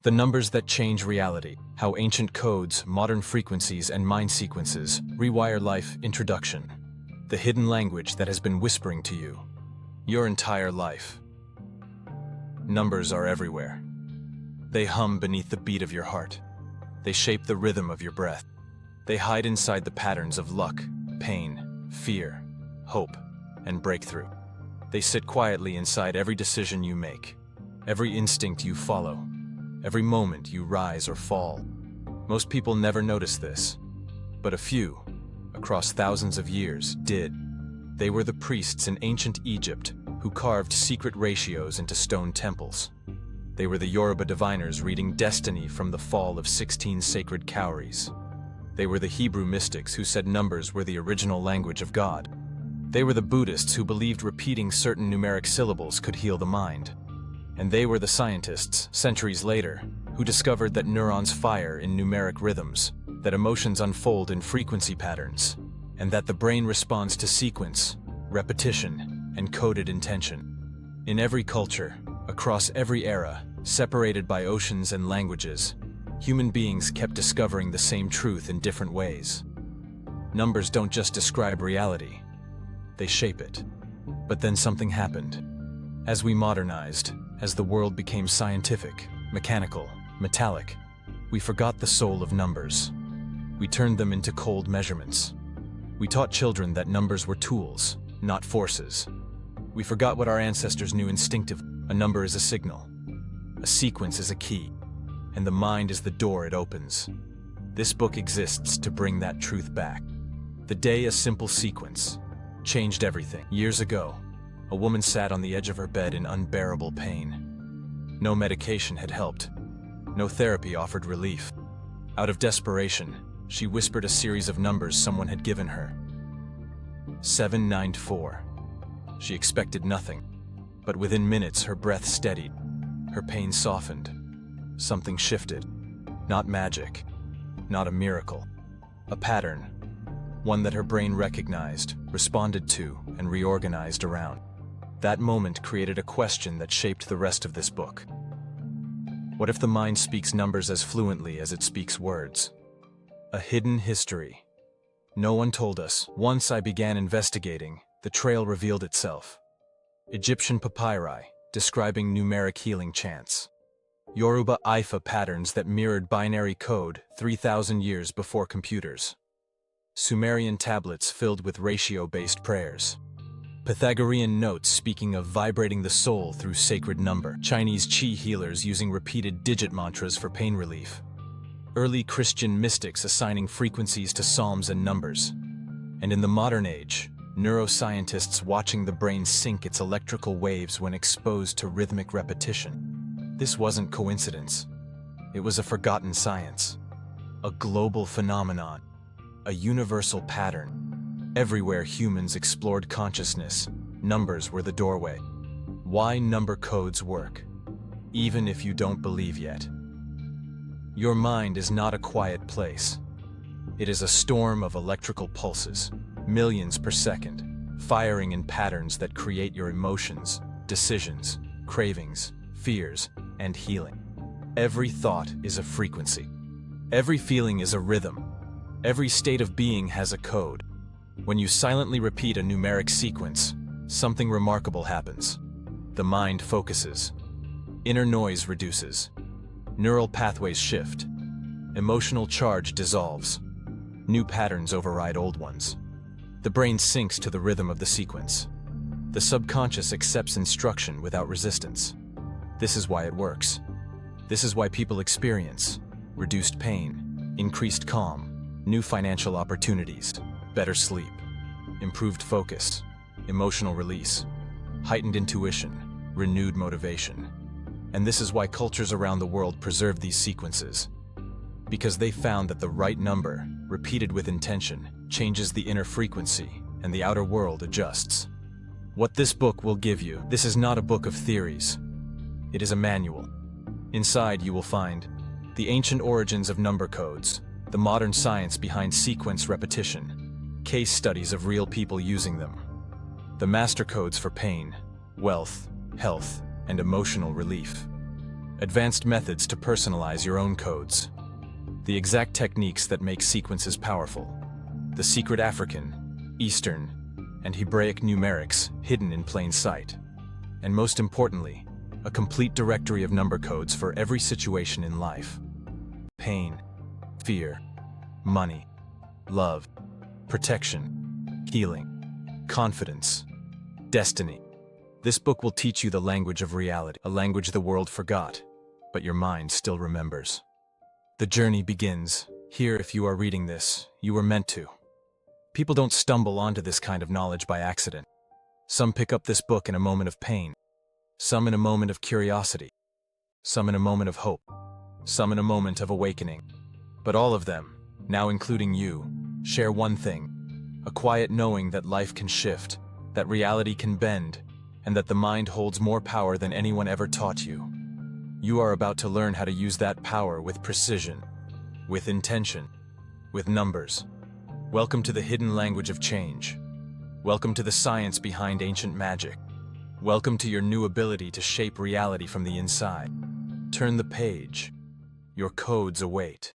The numbers that change reality. How ancient codes, modern frequencies, and mind sequences rewire life. Introduction. The hidden language that has been whispering to you your entire life. Numbers are everywhere. They hum beneath the beat of your heart. They shape the rhythm of your breath. They hide inside the patterns of luck, pain, fear, hope, and breakthrough. They sit quietly inside every decision you make, every instinct you follow, every moment you rise or fall. Most people never notice this, but a few, across thousands of years, did. They were the priests in ancient Egypt who carved secret ratios into stone temples. They were the Yoruba diviners reading destiny from the fall of 16 sacred cowries. They were the Hebrew mystics who said numbers were the original language of God. They were the Buddhists who believed repeating certain numeric syllables could heal the mind. And they were the scientists, centuries later, who discovered that neurons fire in numeric rhythms, that emotions unfold in frequency patterns, and that the brain responds to sequence, repetition, and coded intention. In every culture, across every era, separated by oceans and languages, human beings kept discovering the same truth in different ways. Numbers don't just describe reality, they shape it. But then something happened. As we modernized, as the world became scientific, mechanical, metallic, we forgot the soul of numbers. We turned them into cold measurements. We taught children that numbers were tools, not forces. We forgot what our ancestors knew instinctively. A number is a signal. A sequence is a key. And the mind is the door it opens. This book exists to bring that truth back. The day a simple sequence changed everything. Years ago, a woman sat on the edge of her bed in unbearable pain. No medication had helped. No therapy offered relief. Out of desperation, she whispered a series of numbers someone had given her. 794. She expected nothing, but within minutes her breath steadied. Her pain softened. Something shifted. Not magic. Not a miracle. A pattern. One that her brain recognized, responded to, and reorganized around. That moment created a question that shaped the rest of this book. What if the mind speaks numbers as fluently as it speaks words? A hidden history. No one told us. Once I began investigating, the trail revealed itself. Egyptian papyri, describing numeric healing chants. Yoruba Ifa patterns that mirrored binary code 3,000 years before computers. Sumerian tablets filled with ratio-based prayers. Pythagorean notes speaking of vibrating the soul through sacred number. Chinese qi healers using repeated digit mantras for pain relief. Early Christian mystics assigning frequencies to psalms and numbers. And in the modern age, neuroscientists watching the brain sync its electrical waves when exposed to rhythmic repetition. This wasn't coincidence. It was a forgotten science. A global phenomenon. A universal pattern. Everywhere humans explored consciousness, numbers were the doorway. Why number codes work, even if you don't believe yet. Your mind is not a quiet place. It is a storm of electrical pulses, millions per second, firing in patterns that create your emotions, decisions, cravings, fears, and healing. Every thought is a frequency. Every feeling is a rhythm. Every state of being has a code. When you silently repeat a numeric sequence, something remarkable happens. The mind focuses. Inner noise reduces. Neural pathways shift. Emotional charge dissolves. New patterns override old ones. The brain syncs to the rhythm of the sequence. The subconscious accepts instruction without resistance. This is why it works. This is why people experience reduced pain, increased calm, new financial opportunities, better sleep, improved focus, emotional release, heightened intuition, renewed motivation. And this is why cultures around the world preserve these sequences. Because they found that the right number, repeated with intention, changes the inner frequency, and the outer world adjusts. What this book will give you, this is not a book of theories. It is a manual. Inside you will find the ancient origins of number codes, the modern science behind sequence repetition, case studies of real people using them, the master codes for pain, wealth, health, and emotional relief, Advanced methods to personalize your own codes. The exact techniques that make sequences powerful. The secret African, Eastern, and Hebraic numerics hidden in plain sight. And most importantly, a complete directory of number codes for every situation in life. Pain, fear, money, love, protection, healing, confidence, destiny. This book will teach you the language of reality, a language the world forgot, but your mind still remembers. The journey begins. Here, if you are reading this, you were meant to. People don't stumble onto this kind of knowledge by accident. Some pick up this book in a moment of pain, some in a moment of curiosity, some in a moment of hope, some in a moment of awakening. But all of them, now including you, share one thing: a quiet knowing that life can shift, that reality can bend, and that the mind holds more power than anyone ever taught you. You are about to learn how to use that power with precision, with intention, with numbers. Welcome to the hidden language of change. Welcome to the science behind ancient magic. Welcome to your new ability to shape reality from the inside. Turn the page. Your codes await.